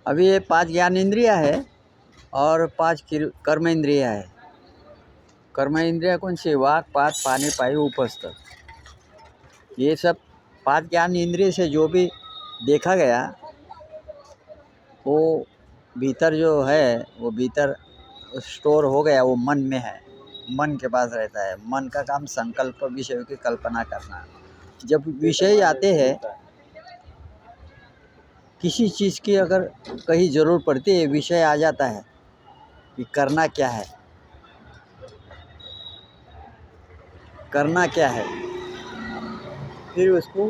अभी ये 5 ज्ञान इंद्रिया है और 5 कर्म इंद्रिया है। कर्म इंद्रिया कौन सी? वाक, पात, पानी, पायु, उपस्थ। ये सब 5 ज्ञान इंद्रिय से जो भी देखा गया वो भीतर जो है वो भीतर स्टोर हो गया, वो मन में है, मन के पास रहता है। मन का काम संकल्प विषयों की कल्पना करना। जब विषय आते हैं किसी चीज़ की, अगर कहीं ज़रूरत पड़ती है, विषय आ जाता है कि करना क्या है, करना क्या है, फिर उसको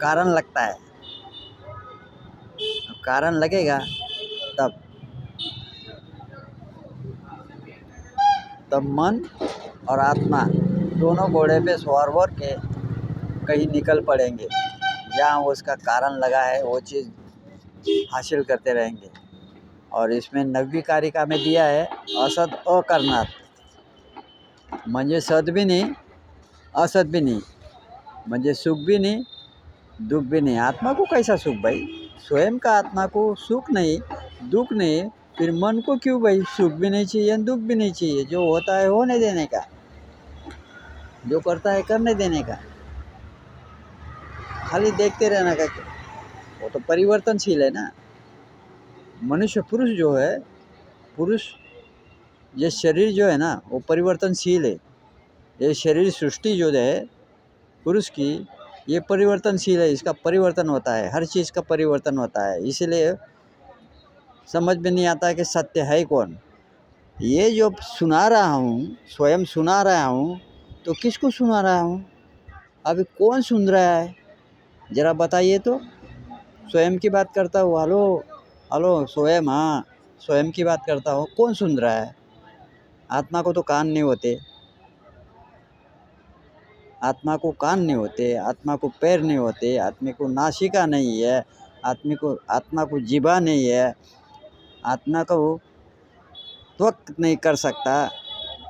कारण लगता है। कारण लगेगा तब मन और आत्मा दोनों घोड़े पे सवार हो के कहीं निकल पड़ेंगे। जहाँ उसका कारण लगा है वो चीज़ हासिल करते रहेंगे। और इसमें 9वीं कारिका में दिया है असद अकरणात, म्हणजे सद भी नहीं असद भी नहीं, म्हणजे सुख भी नहीं दुख भी नहीं। आत्मा को कैसा सुख भाई? स्वयं का आत्मा को सुख नहीं, दुख नहीं, फिर मन को क्यों भाई सुख भी नहीं चाहिए दुख भी नहीं चाहिए? जो होता है होने देने का, जो करता है करने देने का, खाली देखते रहने का। वो तो परिवर्तनशील है ना। मनुष्य पुरुष जो है, पुरुष ये शरीर जो है ना वो परिवर्तनशील है। ये शरीर सृष्टि जो है पुरुष की, ये परिवर्तनशील है। इसका परिवर्तन होता है, हर चीज़ का परिवर्तन होता है। इसीलिए समझ में नहीं आता कि सत्य है कौन। ये जो सुना रहा हूँ, स्वयं सुना रहा हूँ, तो किसको सुना रहा हूँ? अभी कौन सुन रहा है ज़रा बताइए तो। स्वयं की बात करता हूँ, हेलो हेलो स्वयं, हाँ स्वयं की बात करता हूँ, कौन सुन रहा है? आत्मा को तो कान नहीं होते, आत्मा को कान नहीं होते, आत्मा को पैर नहीं होते, आत्मा को नासिका नहीं है, आत्मा को जीवा नहीं है, आत्मा को त्वक नहीं कर सकता,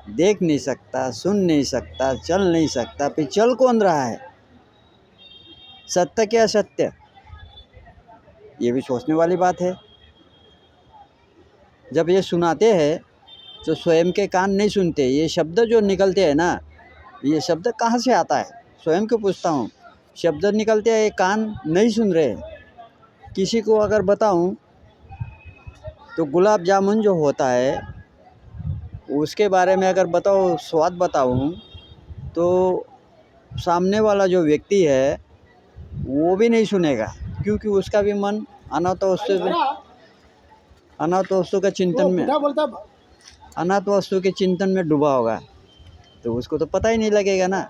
देख नहीं सकता, सुन नहीं सकता, चल नहीं सकता। फिर चल कौन रहा है? सत्य क्या सत्य? ये भी सोचने वाली बात है। जब ये सुनाते हैं तो स्वयं के कान नहीं सुनते। ये शब्द जो निकलते हैं ना, ये शब्द कहाँ से आता है? स्वयं को पूछता हूँ। शब्द निकलते हैं, ये कान नहीं सुन रहे। किसी को अगर बताऊँ तो गुलाब जामुन जो होता है उसके बारे में अगर बताओ, स्वाद बताऊँ, तो सामने वाला जो व्यक्ति है वो भी नहीं सुनेगा, क्योंकि उसका भी मन अनाथ वस्तु के चिंतन में, अनाथ वस्तु के चिंतन में डूबा होगा, तो उसको तो पता ही नहीं लगेगा ना।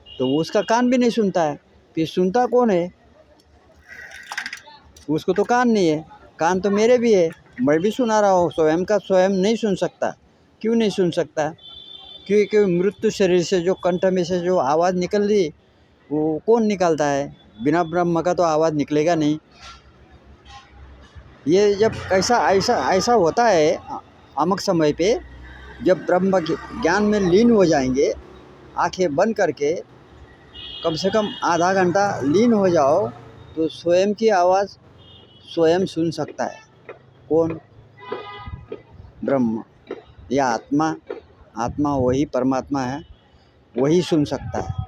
तो उसका कान भी नहीं सुनता है। फिर सुनता कौन है? उसको तो कान नहीं है। कान तो मेरे भी है, मैं भी सुना रहा हूँ। स्वयं का स्वयं नहीं सुन सकता। क्यों नहीं सुन सकता? क्योंकि मृत्यु शरीर से जो कंठ में से जो आवाज़ निकल रही वो कौन निकालता है? बिना ब्रह्म का तो आवाज़ निकलेगा नहीं। ये जब ऐसा होता है अमुक समय पे, जब ब्रह्म ज्ञान में लीन हो जाएंगे, आंखें बंद करके कम से कम आधा घंटा लीन हो जाओ, तो स्वयं की आवाज़ स्वयं सुन सकता है। कौन? ब्रह्म या आत्मा। आत्मा वही परमात्मा है, वही सुन सकता है।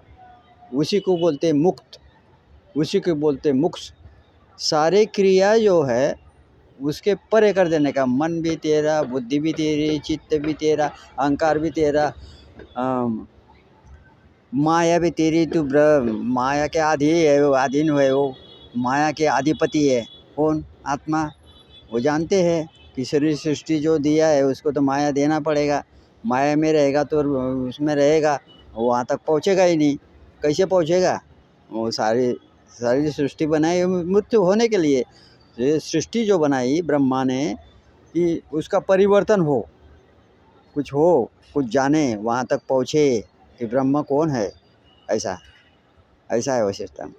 उसी को बोलते मुक्त, उसी को बोलते मोक्ष। सारे क्रिया जो है उसके परे कर देने का। मन भी तेरा, बुद्धि भी तेरी, चित्त भी तेरा, अहंकार भी तेरा, माया भी तेरी। तू माया के आधीन है, वो अधीन है, वो माया के अधिपति है। कौन? आत्मा। वो जानते हैं कि शरीर सृष्टि जो दिया है उसको तो माया देना पड़ेगा। माया में रहेगा तो उसमें रहेगा, वहाँ तक पहुँचेगा ही नहीं। कैसे पहुँचेगा? वो सारी सृष्टि बनाई मृत्यु होने के लिए। ये सृष्टि जो बनाई ब्रह्मा ने कि उसका परिवर्तन हो, कुछ हो, कुछ जाने, वहाँ तक पहुँचे कि ब्रह्म कौन है। ऐसा है वो सिस्टम।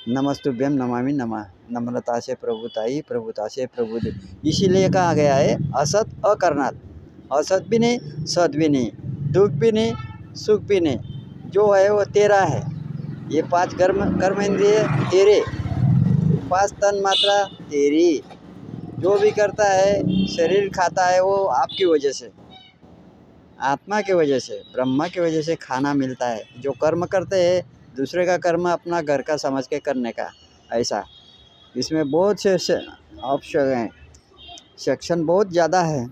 नमस्तुभ्यम नमामि नमः। नम्रता से प्रभुताई, प्रभुता से प्रभुति। इसीलिए कहा गया है असत अकरणात। असत भी नहीं, सत भी नहीं, दुख भी नहीं, सुख भी नहीं। जो है वो तेरा है। ये 5 कर्म इंद्रिय तेरे। पांच तन मात्रा तेरी। जो भी करता है, शरीर खाता है, वो आपकी वजह से, आत्मा की वजह से, ब्रह्मा की वजह से खाना मिलता है। जो कर्म करते हैं, दूसरे का कर्म अपना घर का समझ के करने का, ऐसा। इसमें बहुत से ऑप्शन हैं, सेक्शन बहुत ज़्यादा है।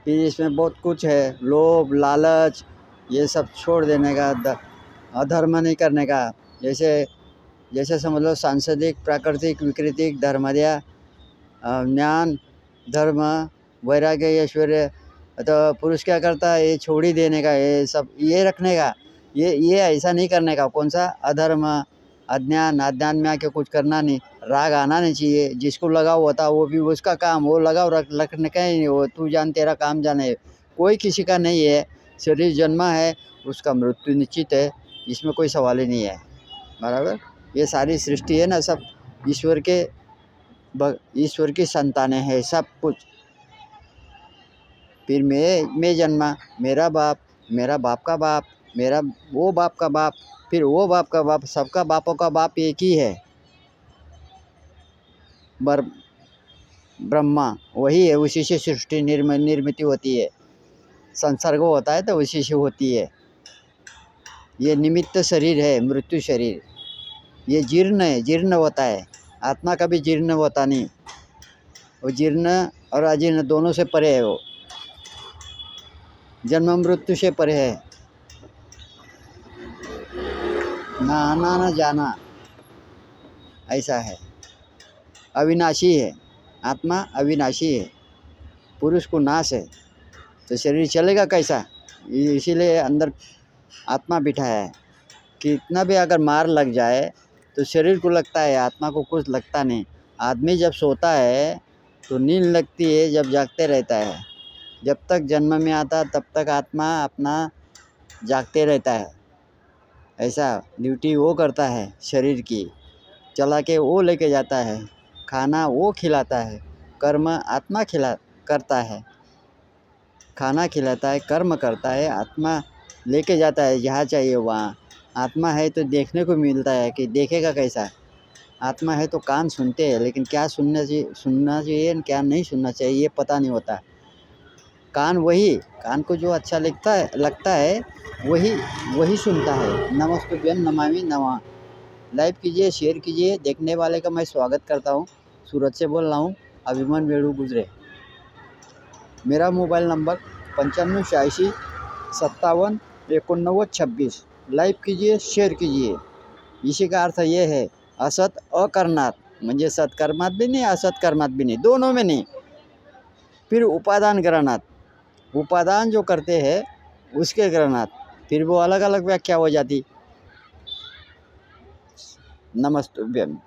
फिर इसमें बहुत कुछ है, लोभ लालच ये सब छोड़ देने का, अधर्म नहीं करने का। जैसे जैसे समझ लो सांसारिक, प्राकृतिक, विकृतिक, धर्माद्या, ज्ञान, धर्म, वैराग्य, ऐश्वर्य। तो पुरुष क्या करता है, ये छोड़ ही देने का, ये सब ये रखने का, ये ऐसा नहीं करने का। कौन सा अधर्म, अज्ञान, अज्ञान में आके कुछ करना नहीं, राग आना नहीं चाहिए। जिसको लगाव होता वो भी उसका काम, वो लगाव रखने का ही नहीं, वो तू जान तेरा काम जाने। कोई किसी का नहीं है, शरीर जन्मा है, उसका मृत्यु निश्चित है, इसमें कोई सवाल ही नहीं है। बराबर। ये सारी सृष्टि है ना, सब ईश्वर की संतानें हैं सब कुछ। फिर मैं जन्मा, मेरा बाप का बाप, मेरा वो बाप का बाप, फिर वो बाप का बाप, सबका बापों का बाप एक ही है, ब्रह्मा वही है। उसी से सृष्टि निर्मित होती है, संसर्ग होता है तो उसी से होती है। ये निमित्त शरीर है, मृत्यु शरीर, ये जीर्ण है, जीर्ण होता है। आत्मा कभी जीर्ण होता नहीं, वो जीर्ण और अजीर्ण दोनों से परे है, वो जन्म मृत्यु से परे है, ना आना ना जाना, ऐसा है। अविनाशी है, आत्मा अविनाशी है, पुरुष को नाश है, तो शरीर चलेगा कैसा। इसीलिए अंदर आत्मा बिठाया है कि इतना भी अगर मार लग जाए तो शरीर को लगता है, आत्मा को कुछ लगता नहीं। आदमी जब सोता है तो नींद लगती है, जब जागते रहता है। जब तक जन्म में आता तब तक आत्मा अपना जागते रहता है, ऐसा ड्यूटी वो करता है शरीर की, चला के वो लेके जाता है, खाना वो खिलाता है, कर्म आत्मा करता है, खाना खिलाता है, कर्म करता है, आत्मा लेके जाता है जहाँ चाहिए वहाँ। आत्मा है तो देखने को मिलता है कि देखेगा कैसा। आत्मा है तो कान सुनते हैं, लेकिन क्या सुनना चाहिए क्या नहीं सुनना चाहिए ये पता नहीं होता। कान को जो अच्छा लगता है वही सुनता है। नमस्तुभ्यम नमामि नमः। लाइक कीजिए, शेयर कीजिए। देखने वाले का मैं स्वागत करता हूँ। सूरत से बोल रहा हूँ, अभिमान वेणु गुजरे। मेरा मोबाइल नंबर 9586578926। लाइक कीजिए, शेअर कीजिए। इसी का अर्थ ये है, असत अकरणात, म्हणजे सत्कर्मात भी नहीं, असत्कर्मात भी नहीं, दोनों में नहीं। फिर उपादान ग्रहणात, उपादान जो करते हैं उसके ग्रहणात, फिर वो अलग अलग व्याख्या हो जाती। नमस्तुभ्यम।